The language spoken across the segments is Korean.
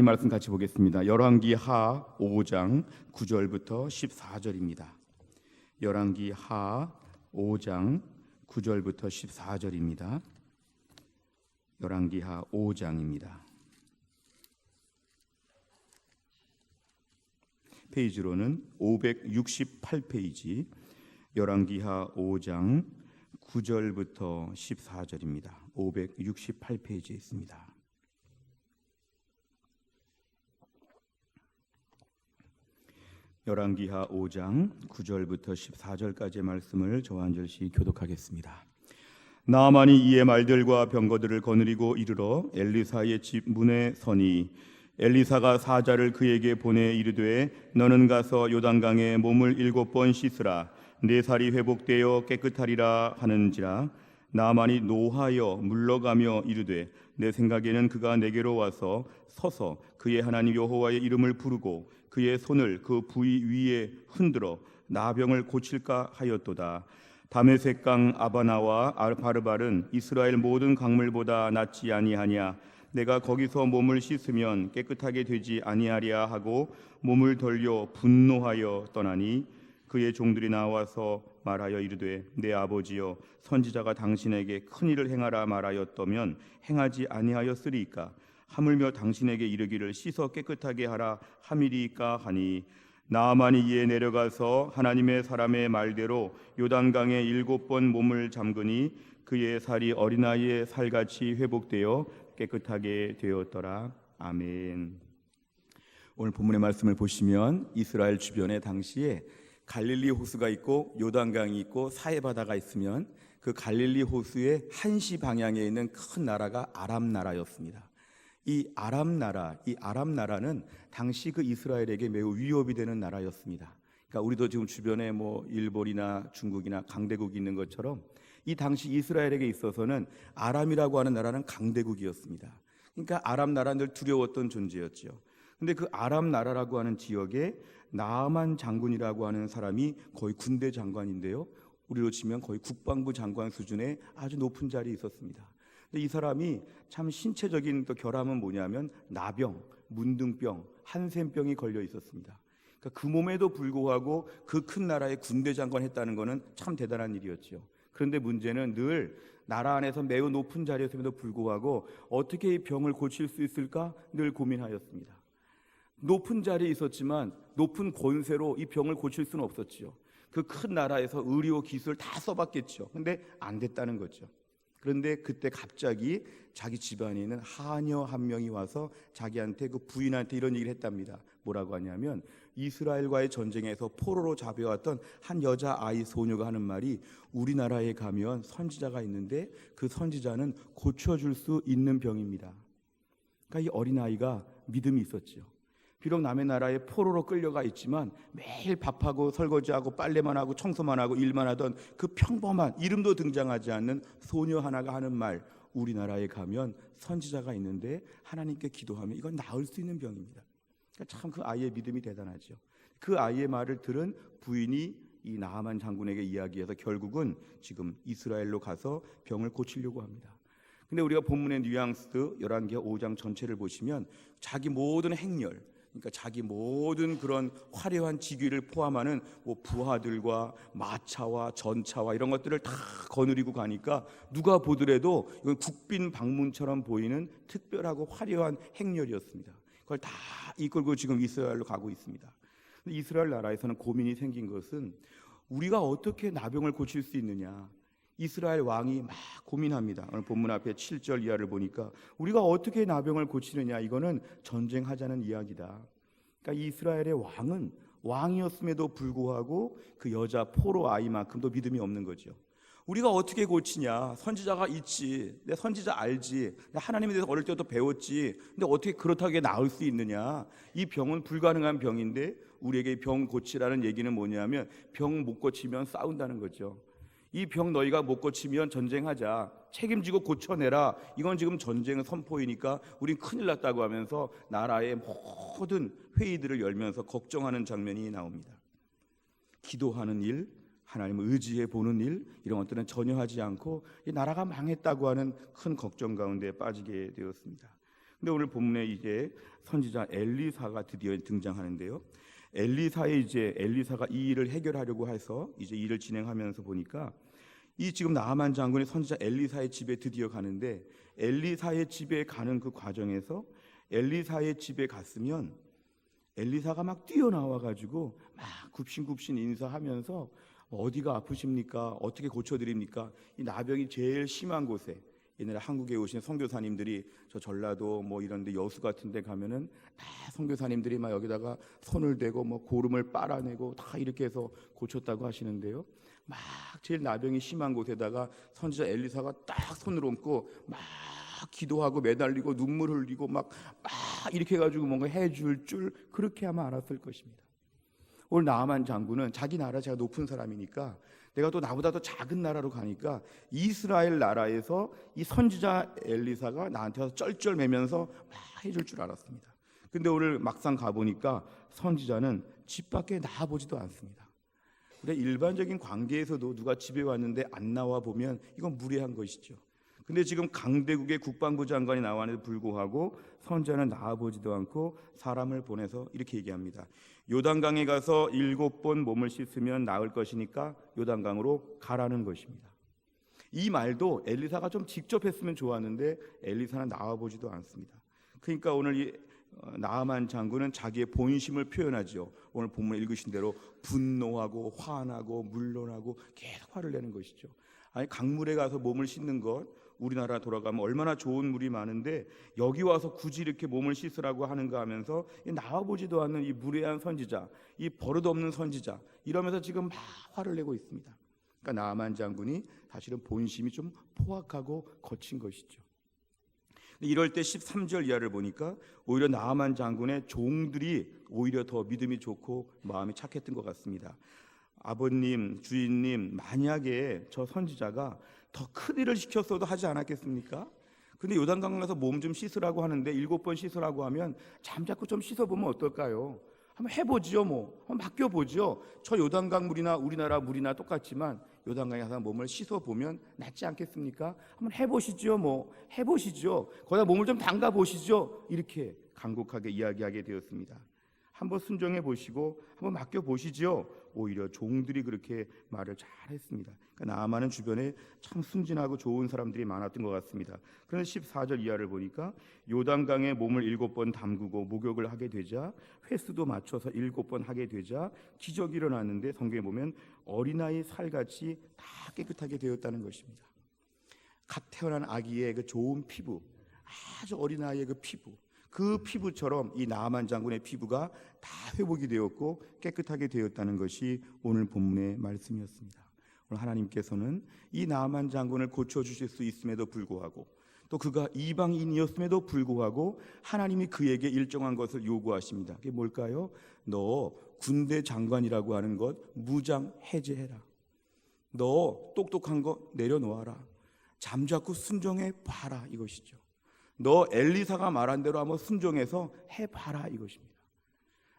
하나님 말씀 같이 보겠습니다. 열왕기 하 5장 9절부터 14절입니다. 열왕기 하 5장 9절부터 14절입니다. 열왕기 하 5장입니다. 페이지로는 568페이지 열왕기 하 5장 9절부터 14절입니다. 568페이지에 있습니다. 열왕기하 5장 9절부터 14절까지의 말씀을 저와 한 절씩 교독하겠습니다. 나아만이 이에 말들과 병거들을 거느리고 이르러 엘리사의 집 문에 서니 엘리사가 사자를 그에게 보내 이르되 너는 가서 요단강에 몸을 7번 씻으라 네 살이 회복되어 깨끗하리라 하는지라. 나아만이 노하여 물러가며 이르되 내 생각에는 그가 내게로 와서 서서 그의 하나님 여호와의 이름을 부르고 그의 손을 그 부위 위에 흔들어 나병을 고칠까 하였도다. 다메섹 강 아바나와 바르발은 이스라엘 모든 강물보다 낫지 아니하냐. 내가 거기서 몸을 씻으면 깨끗하게 되지 아니하랴 하고 몸을 돌려 분노하여 떠나니 그의 종들이 나와서 말하여 이르되 내 아버지여 선지자가 당신에게 큰 일을 행하라 말하였다면 행하지 아니하였으리이까. 하물며 당신에게 이르기를 씻어 깨끗하게 하라 함이리이까 하니 나아만이 이에 내려가서 하나님의 사람의 말대로 요단강에 7번 몸을 잠그니 그의 살이 어린아이의 살같이 회복되어 깨끗하게 되었더라. 아멘. 오늘 본문의 말씀을 보시면 이스라엘 주변에 당시에 갈릴리 호수가 있고 요단강이 있고 사해바다가 있으면 그 갈릴리 호수의 한시 방향에 있는 큰 나라가 아람 나라였습니다. 이 아람 나라는 당시 그 이스라엘에게 매우 위협이 되는 나라였습니다. 그러니까 우리도 지금 주변에 일본이나 중국이나 강대국이 있는 것처럼 이 당시 이스라엘에게 있어서는 아람이라고 하는 나라는 강대국이었습니다. 그러니까 아람 나라는 늘 두려웠던 존재였죠. 근데 그 아람 나라라고 하는 지역에 나아만 장군이라고 하는 사람이 거의 군대 장관인데요, 우리로 치면 거의 국방부 장관 수준의 아주 높은 자리에 있었습니다. 근데 이 사람이 참 신체적인 또 결함은 뭐냐면 나병, 문둥병, 한센병이 걸려 있었습니다. 그러니까 그 몸에도 불구하고 그 큰 나라의 군대 장관 했다는 것은 참 대단한 일이었죠. 그런데 문제는 늘 나라 안에서 매우 높은 자리였음에도 불구하고 어떻게 이 병을 고칠 수 있을까 늘 고민하였습니다. 높은 자리에 있었지만 높은 권세로 이 병을 고칠 수는 없었지요. 그 큰 나라에서 의료 기술 다 써봤겠죠. 근데 안 됐다는 거죠. 그런데 그때 갑자기 자기 집안에 있는 하녀 한 명이 와서 자기한테 그 부인한테 이런 얘기를 했답니다. 뭐라고 하냐면 이스라엘과의 전쟁에서 포로로 잡혀왔던 한 여자아이 소녀가 하는 말이 우리나라에 가면 선지자가 있는데 그 선지자는 고쳐줄 수 있는 병입니다. 그러니까 이 어린아이가 믿음이 있었죠. 비록 남의 나라에 포로로 끌려가 있지만 매일 밥하고 설거지하고 빨래만 하고 청소만 하고 일만 하던 그 평범한 이름도 등장하지 않는 소녀 하나가 하는 말, 우리나라에 가면 선지자가 있는데 하나님께 기도하면 이건 나을 수 있는 병입니다. 그러니까 참 그 아이의 믿음이 대단하죠. 그 아이의 말을 들은 부인이 이 나아만 장군에게 이야기해서 결국은 지금 이스라엘로 가서 병을 고치려고 합니다. 근데 우리가 본문의 뉘앙스 열왕기 5장 전체를 보시면 자기 모든 행렬, 그러니까 자기 모든 그런 화려한 직위를 포함하는 부하들과 마차와 전차와 이런 것들을 다 거느리고 가니까 누가 보더라도 이건 국빈 방문처럼 보이는 특별하고 화려한 행렬이었습니다. 그걸 다 이끌고 지금 이스라엘로 가고 있습니다. 이스라엘 나라에서는 고민이 생긴 것은 우리가 어떻게 나병을 고칠 수 있느냐. 이스라엘 왕이 막 고민합니다. 오늘 본문 앞에 7절 이하를 보니까 우리가 어떻게 나병을 고치느냐, 이거는 전쟁하자는 이야기다. 그러니까 이스라엘의 왕은 왕이었음에도 불구하고 그 여자 포로 아이만큼도 믿음이 없는 거죠. 우리가 어떻게 고치냐, 선지자가 있지, 내 선지자 알지, 하나님에 대해서 어릴 때부터 배웠지, 근데 어떻게 그렇다고 나을 수 있느냐, 이 병은 불가능한 병인데 우리에게 병 고치라는 얘기는 뭐냐면 병 못 고치면 싸운다는 거죠. 이 병 너희가 못 고치면 전쟁하자, 책임지고 고쳐내라, 이건 지금 전쟁 선포이니까 우린 큰일 났다고 하면서 나라의 모든 회의들을 열면서 걱정하는 장면이 나옵니다. 기도하는 일, 하나님을 의지해 보는 일, 이런 것들은 전혀 하지 않고 이 나라가 망했다고 하는 큰 걱정 가운데 빠지게 되었습니다. 근데 오늘 본문에 이제 선지자 엘리사가 드디어 등장하는데요. 엘리사가 이 일을 해결하려고 해서 이제 일을 진행하면서 보니까 이 지금 나아만 장군이 선지자 엘리사의 집에 드디어 가는데, 엘리사의 집에 가는 그 과정에서 엘리사의 집에 갔으면 엘리사가 막 뛰어나와 가지고 막 굽신굽신 인사하면서 어디가 아프십니까? 어떻게 고쳐드립니까? 이 나병이 제일 심한 곳에, 옛날에 한국에 오신 선교사님들이 저 전라도 뭐 이런데 여수 같은데 가면은 다 선교사님들이 막 여기다가 손을 대고 뭐 고름을 빨아내고 다 이렇게 해서 고쳤다고 하시는데요. 막 제일 나병이 심한 곳에다가 선지자 엘리사가 딱 손을 얹고 막 기도하고 매달리고 눈물 흘리고 막 이렇게 해가지고 뭔가 해줄 줄 그렇게 아마 알았을 것입니다. 오늘 나아만 장군은 자기 나라 제가 높은 사람이니까 내가 또 나보다 더 작은 나라로 가니까 이스라엘 나라에서 이 선지자 엘리사가 나한테 와서 쩔쩔매면서 막 해줄 줄 알았습니다. 근데 오늘 막상 가보니까 선지자는 집 밖에 나와보지도 않습니다. 우리 일반적인 관계에서도 누가 집에 왔는데 안 나와 보면 이건 무례한 것이죠. 근데 지금 강대국의 국방부 장관이 나왔는데도 불구하고 선지자는 나와보지도 않고 사람을 보내서 이렇게 얘기합니다. 요단강에 가서 7번 몸을 씻으면 나을 것이니까 요단강으로 가라는 것입니다. 이 말도 엘리사가 좀 직접 했으면 좋았는데 엘리사는 나와보지도 않습니다. 그러니까 오늘 이 나아만 장군은 자기의 본심을 표현하죠. 오늘 본문에 읽으신 대로 분노하고 화나고 물론하고 계속 화를 내는 것이죠. 아니, 강물에 가서 몸을 씻는 것, 우리나라 돌아가면 얼마나 좋은 물이 많은데 여기 와서 굳이 이렇게 몸을 씻으라고 하는가 하면서 나와보지도 않는 이 무례한 선지자, 이 버릇없는 선지자, 이러면서 지금 막 화를 내고 있습니다. 그러니까 나아만 장군이 사실은 본심이 좀 포악하고 거친 것이죠. 이럴 때 13절 이하를 보니까 오히려 나아만 장군의 종들이 오히려 더 믿음이 좋고 마음이 착했던 것 같습니다. 아버님, 주인님, 만약에 저 선지자가 더 큰 일을 시켰어도 하지 않았겠습니까? 근데 요단강 가서 몸 좀 씻으라고 하는데 7번 씻으라고 하면 잠자코 좀 씻어보면 어떨까요? 한번 해보지요. 뭐 한번 맡겨보지요. 저 요단강 물이나 우리나라 물이나 똑같지만 요단강에 가서 몸을 씻어보면 낫지 않겠습니까? 한번 해보시죠. 뭐 해보시죠. 거기다 몸을 좀 담가보시죠. 이렇게 간곡하게 이야기하게 되었습니다. 한번 순종해 보시고 한번 맡겨 보시죠. 오히려 종들이 그렇게 말을 잘했습니다. 그러니까 나아만은 주변에 참 순진하고 좋은 사람들이 많았던 것 같습니다. 그런데 14절 이하를 보니까 요단강에 몸을 7번 담그고 목욕을 하게 되자, 횟수도 맞춰서 7번 하게 되자 기적이 일어났는데 성경에 보면 어린아이 살같이 다 깨끗하게 되었다는 것입니다. 갓 태어난 아기의 그 좋은 피부, 아주 어린아이의 그 피부, 그 피부처럼 이 나아만 장군의 피부가 다 회복이 되었고 깨끗하게 되었다는 것이 오늘 본문의 말씀이었습니다. 오늘 하나님께서는 이 나아만 장군을 고쳐주실 수 있음에도 불구하고 또 그가 이방인이었음에도 불구하고 하나님이 그에게 일정한 것을 요구하십니다. 그게 뭘까요? 너 군대 장관이라고 하는 것 무장 해제해라. 너 똑똑한 거 내려놓아라. 잠자코 순종해 봐라, 이것이죠. 너 엘리사가 말한 대로 한번 순종해서 해봐라, 이것입니다.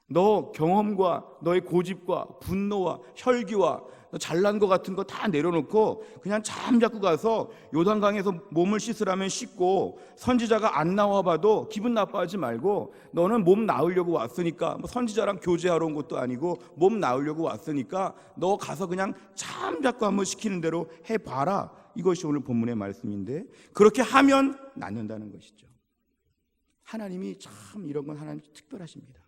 너 경험과 너의 고집과 분노와 혈기와 너 잘난 것 같은 거 다 내려놓고 그냥 잠자코 가서 요단강에서 몸을 씻으라면 씻고, 선지자가 안 나와봐도 기분 나빠하지 말고 너는 몸 나으려고 왔으니까, 뭐 선지자랑 교제하러 온 것도 아니고 몸 나으려고 왔으니까 너 가서 그냥 잠자코 한번 시키는 대로 해봐라. 이것이 오늘 본문의 말씀인데 그렇게 하면 낫는다는 것이죠. 하나님이 참 이런 건 하나님 특별하십니다.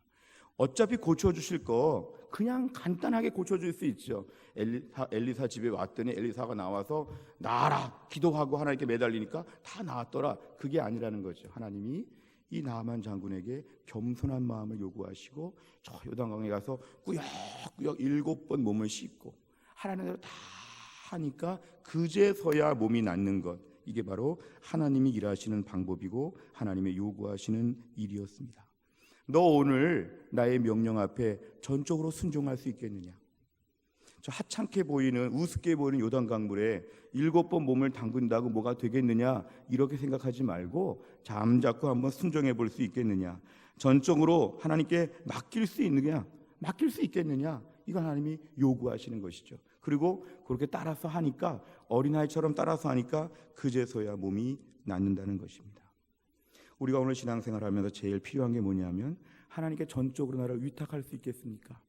어차피 고쳐주실 거 그냥 간단하게 고쳐줄 수 있죠. 엘리사 집에 왔더니 엘리사가 나와서 나아라 기도하고 하나님께 매달리니까 다 나았더라. 그게 아니라는 거죠. 하나님이 이 나아만 장군에게 겸손한 마음을 요구하시고 저 요단강에 가서 꾸역꾸역 7번 몸을 씻고 하라는 대로 다 하니까 그제서야 몸이 낫는 것, 이게 바로 하나님이 일하시는 방법이고 하나님의 요구하시는 일이었습니다. 너 오늘 나의 명령 앞에 전적으로 순종할 수 있겠느냐? 저 하찮게 보이는, 우습게 보이는 요단강물에 7번 몸을 담근다고 뭐가 되겠느냐, 이렇게 생각하지 말고 잠자코 한번 순종해 볼 수 있겠느냐? 전적으로 하나님께 맡길 수 있느냐? 맡길 수 있겠느냐? 이거 하나님이 요구하시는 것이죠. 그리고 그렇게 따라서 하니까, 어린아이처럼 따라서 하니까 그제서야 몸이 낫는다는 것입니다. 우리가 오늘 신앙생활하면서 제일 필요한 게 뭐냐면 하나님께 전적으로 나를 위탁할 수 있겠습니까?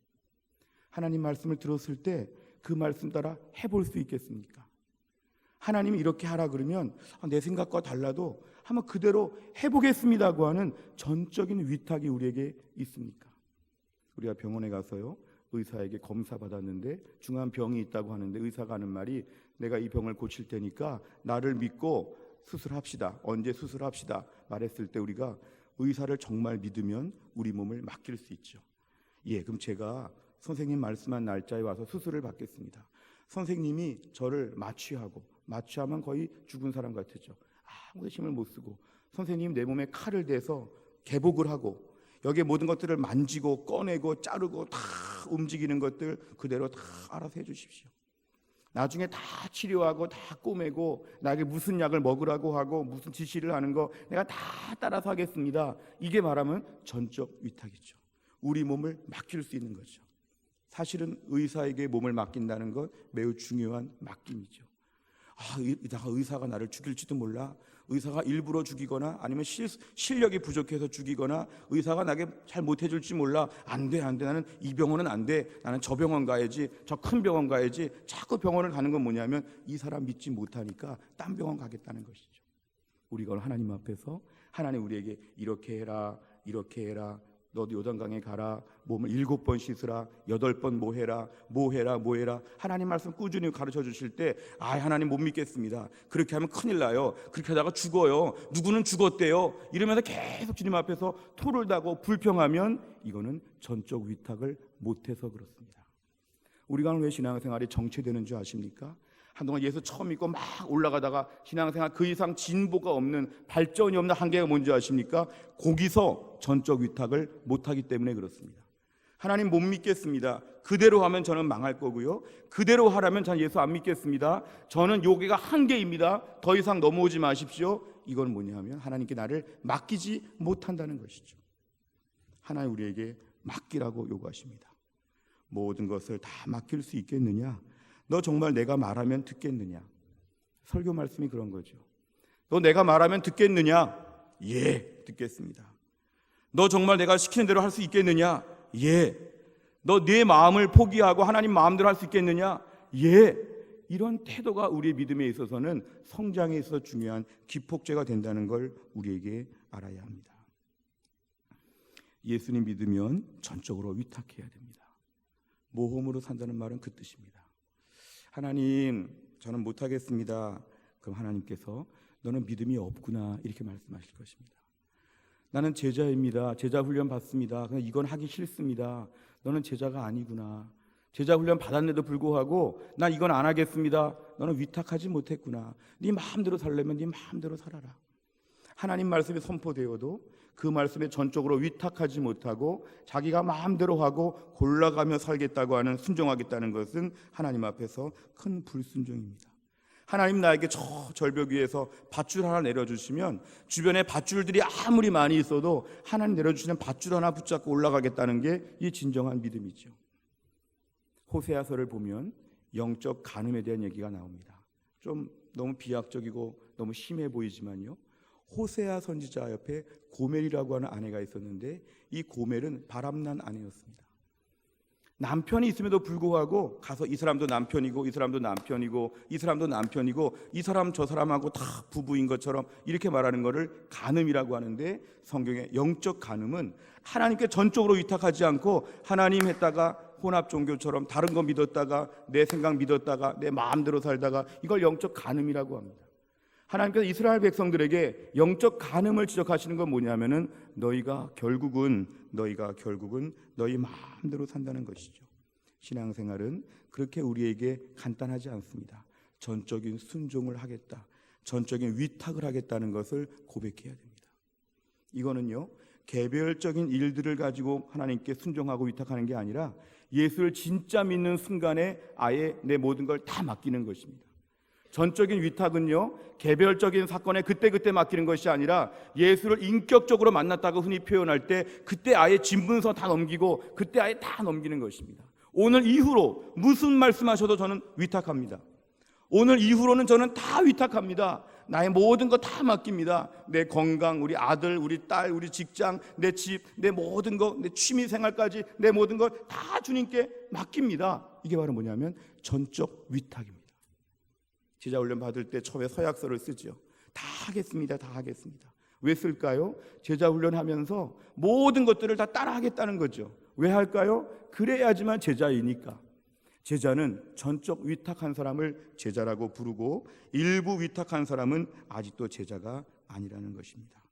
하나님 말씀을 들었을 때 그 말씀 따라 해볼 수 있겠습니까? 하나님이 이렇게 하라 그러면 내 생각과 달라도 한번 그대로 해보겠습니다고 하는 전적인 위탁이 우리에게 있습니까? 우리가 병원에 가서요, 의사에게 검사 받았는데 중한 병이 있다고 하는데 의사가 하는 말이 내가 이 병을 고칠 테니까 나를 믿고 수술합시다. 언제 수술합시다 말했을 때 우리가 의사를 정말 믿으면 우리 몸을 맡길 수 있죠. 예, 그럼 제가 선생님 말씀한 날짜에 와서 수술을 받겠습니다. 선생님이 저를 마취하면 거의 죽은 사람 같았죠. 아무도 힘을 못 쓰고 선생님 내 몸에 칼을 대서 개복을 하고 여기에 모든 것들을 만지고 꺼내고 자르고 다 움직이는 것들 그대로 다 알아서 해주십시오. 나중에 다 치료하고 다 꼬매고 나에게 무슨 약을 먹으라고 하고 무슨 지시를 하는 거 내가 다 따라서 하겠습니다. 이게 말하면 전적 위탁이죠. 우리 몸을 맡길 수 있는 거죠. 사실은 의사에게 몸을 맡긴다는 건 매우 중요한 맡김이죠. 이따가 의사가 나를 죽일지도 몰라. 의사가 일부러 죽이거나 아니면 실력이 부족해서 죽이거나 의사가 나에게 잘 못해줄지 몰라. 안 돼. 나는 이 병원은 안 돼. 나는 저 병원 가야지. 저 큰 병원 가야지. 자꾸 병원을 가는 건 뭐냐면 이 사람 믿지 못하니까 딴 병원 가겠다는 것이죠. 우리가 하나님 앞에서 하나님 우리에게 이렇게 해라, 이렇게 해라. 너도 요단강에 가라. 몸을 7번 씻으라. 8번 뭐 해라. 하나님 말씀 꾸준히 가르쳐 주실 때 하나님 못 믿겠습니다. 그렇게 하면 큰일 나요. 그렇게 하다가 죽어요. 누구는 죽었대요. 이러면서 계속 주님 앞에서 토를 다고 불평하면 이거는 전적 위탁을 못해서 그렇습니다. 우리가 왜 신앙생활이 정체되는 줄 아십니까? 한동안 예수 처음 믿고 막 올라가다가 신앙생활 그 이상 진보가 없는 발전이 없는 한계가 뭔지 아십니까? 거기서 전적 위탁을 못하기 때문에 그렇습니다. 하나님 못 믿겠습니다. 그대로 하면 저는 망할 거고요. 그대로 하라면 저는 예수 안 믿겠습니다. 저는 여기가 한계입니다. 더 이상 넘어오지 마십시오. 이건 뭐냐면 하나님께 나를 맡기지 못한다는 것이죠. 하나님 우리에게 맡기라고 요구하십니다. 모든 것을 다 맡길 수 있겠느냐? 너 정말 내가 말하면 듣겠느냐? 설교 말씀이 그런 거죠. 너 내가 말하면 듣겠느냐? 예, 듣겠습니다. 너 정말 내가 시키는 대로 할 수 있겠느냐? 예. 너 네 마음을 포기하고 하나님 마음대로 할 수 있겠느냐? 예. 이런 태도가 우리의 믿음에 있어서는 성장에 있어서 중요한 기폭제가 된다는 걸 우리에게 알아야 합니다. 예수님 믿으면 전적으로 위탁해야 됩니다. 모험으로 산다는 말은 그 뜻입니다. 하나님, 저는 못하겠습니다. 그럼 하나님께서 너는 믿음이 없구나 이렇게 말씀하실 것입니다. 나는 제자입니다. 제자 훈련 받습니다. 그냥 이건 하기 싫습니다. 너는 제자가 아니구나. 제자 훈련 받았는데도 불구하고 난 이건 안 하겠습니다. 너는 위탁하지 못했구나. 네 마음대로 살려면 네 마음대로 살아라. 하나님 말씀이 선포되어도 그 말씀에 전적으로 위탁하지 못하고 자기가 마음대로 하고 골라가며 살겠다고 하는 순종하겠다는 것은 하나님 앞에서 큰 불순종입니다. 하나님 나에게 저 절벽 위에서 밧줄 하나 내려주시면 주변에 밧줄들이 아무리 많이 있어도 하나님 내려주시는 밧줄 하나 붙잡고 올라가겠다는 게 이 진정한 믿음이죠. 호세아서를 보면 영적 간음에 대한 얘기가 나옵니다. 좀 너무 비약적이고 너무 심해 보이지만요, 호세아 선지자 옆에 고멜이라고 하는 아내가 있었는데 이 고멜은 바람난 아내였습니다. 남편이 있음에도 불구하고 가서 이 사람도 남편이고 이 사람도 남편이고 이 사람도 남편이고 이 사람 저 사람하고 다 부부인 것처럼 이렇게 말하는 것을 간음이라고 하는데, 성경의 영적 간음은 하나님께 전적으로 위탁하지 않고 하나님 했다가 혼합 종교처럼 다른 거 믿었다가 내 생각 믿었다가 내 마음대로 살다가 이걸 영적 간음이라고 합니다. 하나님께서 이스라엘 백성들에게 영적 간음을 지적하시는 건 뭐냐면은 너희가 결국은 너희 마음대로 산다는 것이죠. 신앙생활은 그렇게 우리에게 간단하지 않습니다. 전적인 순종을 하겠다, 전적인 위탁을 하겠다는 것을 고백해야 됩니다. 이거는요, 개별적인 일들을 가지고 하나님께 순종하고 위탁하는 게 아니라 예수를 진짜 믿는 순간에 아예 내 모든 걸 다 맡기는 것입니다. 전적인 위탁은요, 개별적인 사건에 그때그때 맡기는 것이 아니라 예수를 인격적으로 만났다고 흔히 표현할 때 그때 아예 진문서 다 넘기고 그때 아예 다 넘기는 것입니다. 오늘 이후로 무슨 말씀하셔도 저는 위탁합니다. 오늘 이후로는 저는 다 위탁합니다. 나의 모든 거 다 맡깁니다. 내 건강, 우리 아들, 우리 딸, 우리 직장, 내 집, 내 모든 거, 내 취미 생활까지 내 모든 거 다 주님께 맡깁니다. 이게 바로 뭐냐면 전적 위탁입니다. 제자 훈련 받을 때 처음에 서약서를 쓰죠. 다 하겠습니다. 다 하겠습니다. 왜 쓸까요? 제자 훈련하면서 모든 것들을 다 따라하겠다는 거죠. 왜 할까요? 그래야지만 제자이니까. 제자는 전적 위탁한 사람을 제자라고 부르고 일부 위탁한 사람은 아직도 제자가 아니라는 것입니다.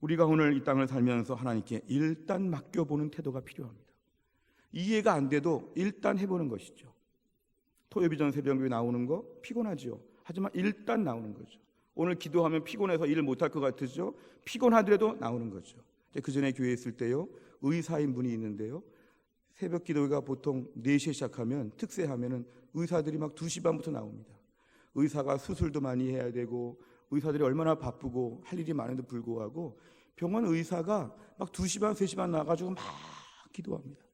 우리가 오늘 이 땅을 살면서 하나님께 일단 맡겨보는 태도가 필요합니다. 이해가 안 돼도 일단 해보는 것이죠. 토요비전 새벽에 나오는 거 피곤하죠. 하지만 일단 나오는 거죠. 오늘 기도하면 피곤해서 일을 못할 것 같으죠. 피곤하더라도 나오는 거죠. 그 전에 교회에 있을 때요, 의사인 분이 있는데요, 새벽 기도가 보통 4시에 시작하면 특세하면은 의사들이 막 2시 반부터 나옵니다. 의사가 수술도 많이 해야 되고 의사들이 얼마나 바쁘고 할 일이 많은데 불구하고 병원 의사가 막 2시 반, 3시 반 나가지고 막 기도합니다.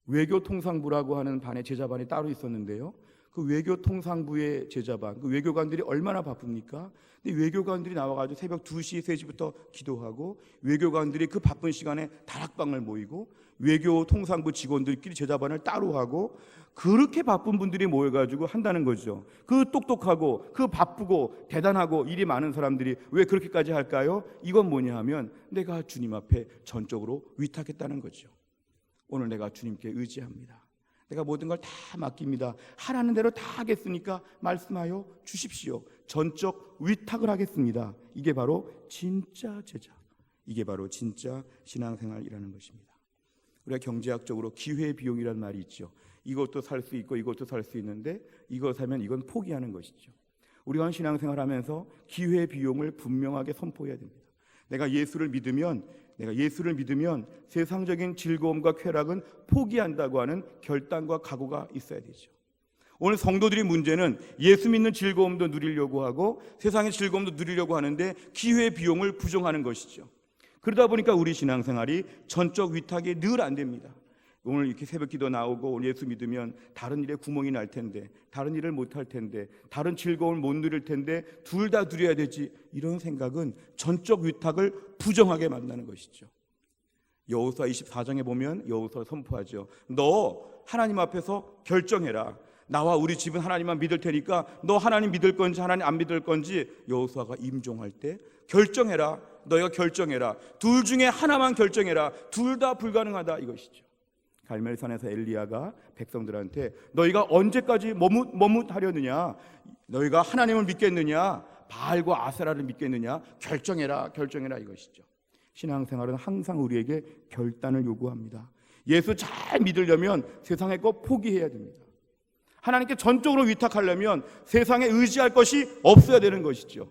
외교통상부라고 하는 반에 제자반이 따로 있었는데요, 그 외교통상부의 제자반, 그 외교관들이 얼마나 바쁩니까? 근데 외교관들이 나와가지고 새벽 2시, 3시부터 기도하고 외교관들이 그 바쁜 시간에 다락방을 모이고 외교통상부 직원들끼리 제자반을 따로 하고 그렇게 바쁜 분들이 모여가지고 한다는 거죠. 그 똑똑하고 그 바쁘고 대단하고 일이 많은 사람들이 왜 그렇게까지 할까요? 이건 뭐냐 하면 내가 주님 앞에 전적으로 위탁했다는 거죠. 오늘 내가 주님께 의지합니다. 내가 모든 걸 다 맡깁니다. 하라는 대로 다 하겠으니까 말씀하여 주십시오. 전적 위탁을 하겠습니다. 이게 바로 진짜 제자, 이게 바로 진짜 신앙생활이라는 것입니다. 우리가 경제학적으로 기회비용이라는 말이 있죠. 이것도 살 수 있고 이것도 살 수 있는데 이거 사면 이건 포기하는 것이죠. 우리가 신앙생활하면서 기회비용을 분명하게 선포해야 됩니다. 내가 예수를 믿으면 세상적인 즐거움과 쾌락은 포기한다고 하는 결단과 각오가 있어야 되죠. 오늘 성도들의 문제는 예수 믿는 즐거움도 누리려고 하고 세상의 즐거움도 누리려고 하는데 기회비용을 부정하는 것이죠. 그러다 보니까 우리 신앙생활이 전적 위탁이 늘 안 됩니다. 오늘 이렇게 새벽기도 나오고 오늘 예수 믿으면 다른 일에 구멍이 날 텐데, 다른 일을 못할 텐데, 다른 즐거움을 못 누릴 텐데 둘 다 누려야 되지, 이런 생각은 전적 위탁을 부정하게 만드는 것이죠. 여호수아 24장에 보면 여호수아 선포하죠. 너 하나님 앞에서 결정해라. 나와 우리 집은 하나님만 믿을 테니까 너 하나님 믿을 건지 하나님 안 믿을 건지 여호수아가 임종할 때 결정해라. 너희가 결정해라. 둘 중에 하나만 결정해라. 둘 다 불가능하다, 이것이죠. 갈멜산에서 엘리야가 백성들한테 너희가 언제까지 머뭇하려느냐, 너희가 하나님을 믿겠느냐, 바알과 아세라를 믿겠느냐, 결정해라 이것이죠. 신앙생활은 항상 우리에게 결단을 요구합니다. 예수 잘 믿으려면 세상의 것 포기해야 됩니다. 하나님께 전적으로 위탁하려면 세상에 의지할 것이 없어야 되는 것이죠.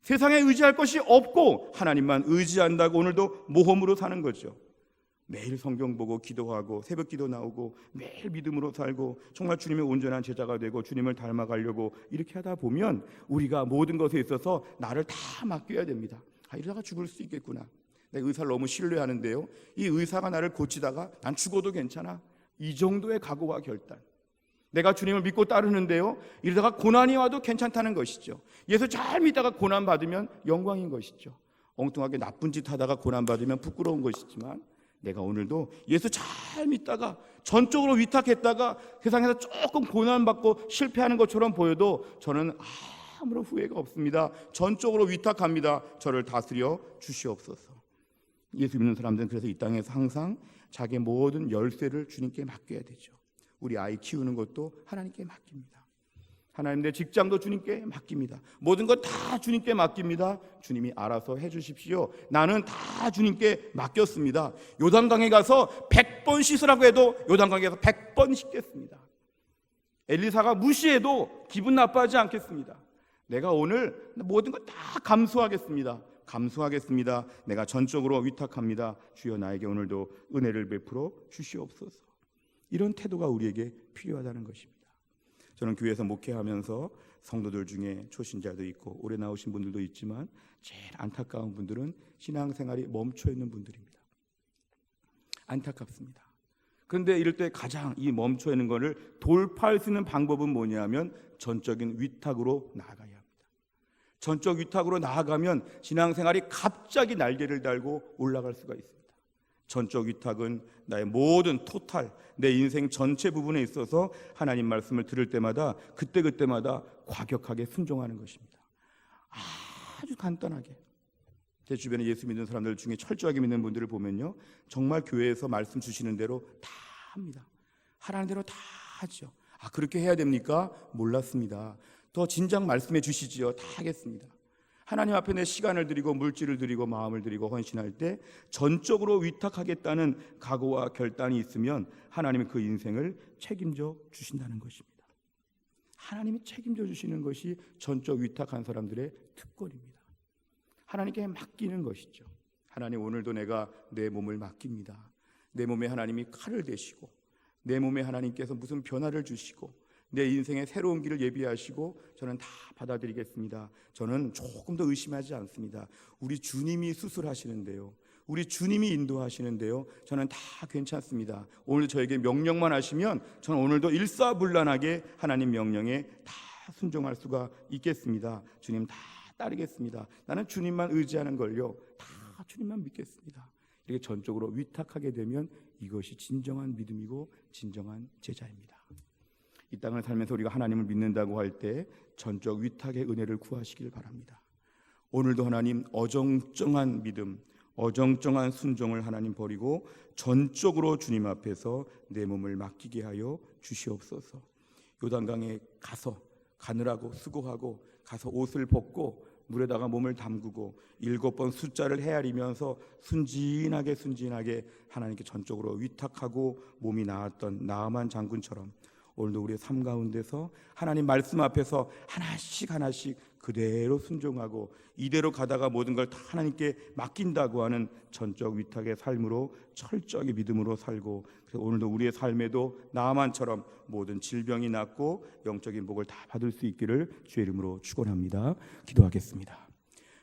세상에 의지할 것이 없고 하나님만 의지한다고 오늘도 모험으로 사는 거죠. 매일 성경 보고 기도하고 새벽 기도 나오고 매일 믿음으로 살고 정말 주님의 온전한 제자가 되고 주님을 닮아가려고 이렇게 하다 보면 우리가 모든 것에 있어서 나를 다 맡겨야 됩니다. 이러다가 죽을 수 있겠구나. 내가 의사를 너무 신뢰하는데요, 이 의사가 나를 고치다가 난 죽어도 괜찮아. 이 정도의 각오와 결단. 내가 주님을 믿고 따르는데요, 이러다가 고난이 와도 괜찮다는 것이죠. 예수 잘 믿다가 고난 받으면 영광인 것이죠. 엉뚱하게 나쁜 짓 하다가 고난 받으면 부끄러운 것이지만 내가 오늘도 예수 잘 믿다가 전적으로 위탁했다가 세상에서 조금 고난받고 실패하는 것처럼 보여도 저는 아무런 후회가 없습니다. 전적으로 위탁합니다. 저를 다스려 주시옵소서. 예수 믿는 사람들은 그래서 이 땅에서 항상 자기의 모든 열쇠를 주님께 맡겨야 되죠. 우리 아이 키우는 것도 하나님께 맡깁니다. 하나님, 내 직장도 주님께 맡깁니다. 모든 것 다 주님께 맡깁니다. 주님이 알아서 해주십시오. 나는 다 주님께 맡겼습니다. 요단강에 가서 100번 씻으라고 해도 요단강에서 100번 씻겠습니다. 엘리사가 무시해도 기분 나빠하지 않겠습니다. 내가 오늘 모든 것 다 감수하겠습니다. 내가 전적으로 위탁합니다. 주여 나에게 오늘도 은혜를 베풀어 주시옵소서. 이런 태도가 우리에게 필요하다는 것입니다. 저는 교회에서 목회하면서 성도들 중에 초신자도 있고 오래 나오신 분들도 있지만 제일 안타까운 분들은 신앙생활이 멈춰 있는 분들입니다. 안타깝습니다. 그런데 이럴 때 가장 이 멈춰 있는 것을 돌파할 수 있는 방법은 뭐냐면 전적인 위탁으로 나아가야 합니다. 전적 위탁으로 나아가면 신앙생활이 갑자기 날개를 달고 올라갈 수가 있습니다. 전적 위탁은 나의 모든 토탈, 내 인생 전체 부분에 있어서 하나님 말씀을 들을 때마다 그때마다 과격하게 순종하는 것입니다. 아주 간단하게. 제 주변에 예수 믿는 사람들 중에 철저하게 믿는 분들을 보면요, 정말 교회에서 말씀 주시는 대로 다 합니다. 하라는 대로 다 하죠. 그렇게 해야 됩니까? 몰랐습니다. 더 진작 말씀해 주시지요. 다 하겠습니다. 하나님 앞에 내 시간을 드리고 물질을 드리고 마음을 드리고 헌신할 때 전적으로 위탁하겠다는 각오와 결단이 있으면 하나님은 그 인생을 책임져 주신다는 것입니다. 하나님이 책임져 주시는 것이 전적 위탁한 사람들의 특권입니다. 하나님께 맡기는 것이죠. 하나님, 오늘도 내가 내 몸을 맡깁니다. 내 몸에 하나님이 칼을 대시고 내 몸에 하나님께서 무슨 변화를 주시고 내 인생의 새로운 길을 예비하시고 저는 다 받아들이겠습니다. 저는 조금 더 의심하지 않습니다. 우리 주님이 수술하시는데요, 우리 주님이 인도하시는데요, 저는 다 괜찮습니다. 오늘 저에게 명령만 하시면 저는 오늘도 일사불란하게 하나님 명령에 다 순종할 수가 있겠습니다. 주님 다 따르겠습니다. 나는 주님만 의지하는 걸요, 다 주님만 믿겠습니다. 이렇게 전적으로 위탁하게 되면 이것이 진정한 믿음이고 진정한 제자입니다. 이 땅을 살면서 우리가 하나님을 믿는다고 할 때 전적 위탁의 은혜를 구하시길 바랍니다. 오늘도 하나님, 어정쩡한 믿음, 어정쩡한 순종을 하나님 버리고 전적으로 주님 앞에서 내 몸을 맡기게 하여 주시옵소서. 요단강에 가서 가느라고 수고하고 가서 옷을 벗고 물에다가 몸을 담그고 7번 숫자를 헤아리면서 순진하게 하나님께 전적으로 위탁하고 몸이 나았던 나아만 장군처럼 오늘도 우리의 삶 가운데서 하나님 말씀 앞에서 하나씩 그대로 순종하고 이대로 가다가 모든 걸 다 하나님께 맡긴다고 하는 전적 위탁의 삶으로 철저하게 믿음으로 살고, 그래서 오늘도 우리의 삶에도 나아만처럼 모든 질병이 낫고 영적인 복을 다 받을 수 있기를 주의 이름으로 축원합니다. 기도하겠습니다.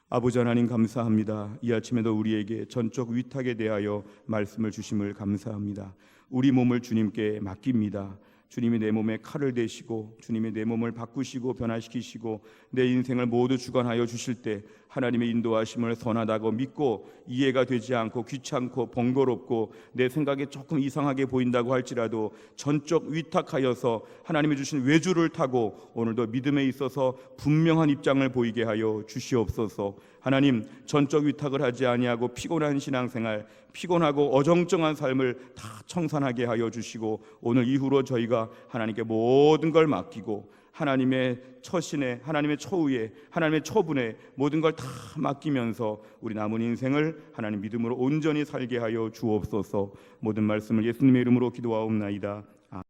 아버지 하나님, 감사합니다. 이 아침에도 우리에게 전적 위탁에 대하여 말씀을 주심을 감사합니다. 우리 몸을 주님께 맡깁니다. 주님이 내 몸에 칼을 대시고 주님이 내 몸을 바꾸시고 변화시키시고 내 인생을 모두 주관하여 주실 때 하나님의 인도하심을 선하다고 믿고 이해가 되지 않고 귀찮고 번거롭고 내 생각에 조금 이상하게 보인다고 할지라도 전적 위탁하여서 하나님이 주신 외주를 타고 오늘도 믿음에 있어서 분명한 입장을 보이게 하여 주시옵소서. 하나님, 전적 위탁을 하지 아니하고 피곤한 신앙생활, 피곤하고 어정쩡한 삶을 다 청산하게 하여 주시고 오늘 이후로 저희가 하나님께 모든 걸 맡기고 하나님의 처신에, 하나님의 처우에, 하나님의 처분에 모든 걸 다 맡기면서 우리 남은 인생을 하나님 믿음으로 온전히 살게 하여 주옵소서. 모든 말씀을 예수님의 이름으로 기도하옵나이다.